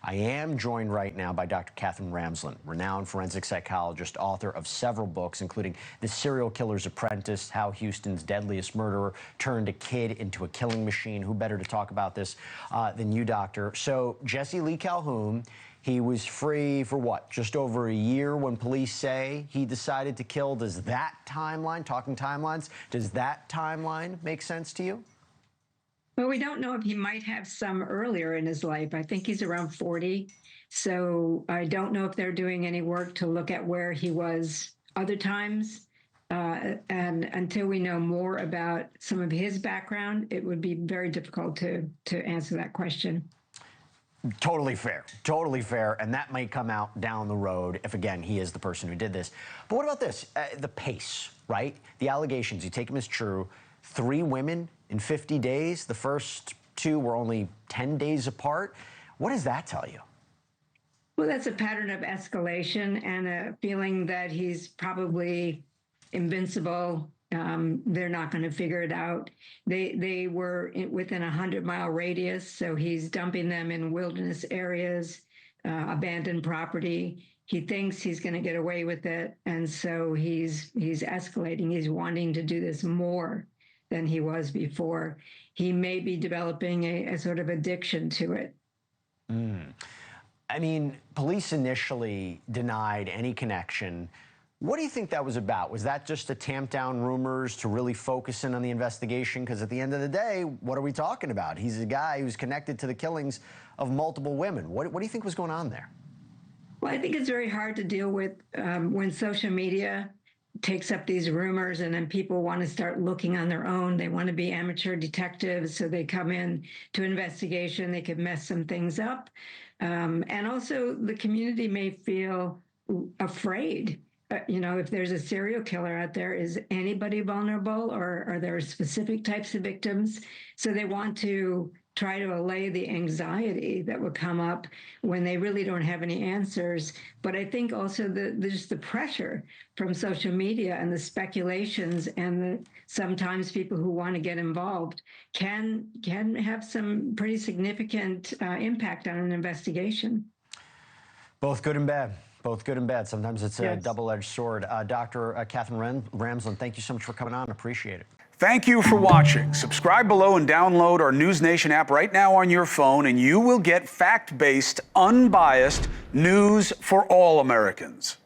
I am joined right now by Dr. Katherine Ramsland, renowned forensic psychologist, author of several books, including The Serial Killer's Apprentice, How Houston's Deadliest Murderer Turned a Kid into a Killing Machine. Who better to talk about this than you, Doctor? So Jesse Lee Calhoun, he was free for what, just over a year when police say he decided to kill. Does that timeline, talking timelines, does that timeline make sense to you? Well, we don't know if he might have some earlier in his life. I think he's around 40. So I don't know if they're doing any work to look at where he was other times. And until we know more about some of his background, it would be very difficult to answer that question. Totally fair. Totally fair. And that might come out down the road if, again, he is the person who did this. But what about this? The pace, right? The allegations, you take them as true. 3 women in 50 days. The first 2 were only 10 days apart. What does that tell you? Well, that's a pattern of escalation and a feeling that he's probably invincible. They're not going to figure it out. They were within a 100-mile radius, so he's dumping them in wilderness areas, abandoned property. He thinks he's going to get away with it, and so he's escalating. He's wanting to do this more than he was before. He may be developing a sort of addiction to it. I mean, police initially denied any connection. What do you think that was about? Was that just to tamp down rumors, to really focus in on the investigation? Because at the end of the day, what are we talking about? He's a guy who's connected to the killings of multiple women. What do you think was going on there? Well, I think it's very hard to deal with when social media takes up these rumors and then people want to start looking on their own. They want to be amateur detectives, so they come in to investigation. They could mess some things up. And also the community may feel afraid. You know, if there's a serial killer out there, is anybody vulnerable, or are there specific types of victims? So they want to try to allay the anxiety that would come up when they really don't have any answers. But I think also just the pressure from social media and the speculations and sometimes people who want to get involved can have some pretty significant impact on an investigation. Both good and bad. Both good and bad. Sometimes it's a double-edged sword. Dr. Katherine Ramsland, thank you so much for coming on. Appreciate it. Thank you for watching. Subscribe below and download our NewsNation app right now on your phone, and you will get fact-based, unbiased news for all Americans.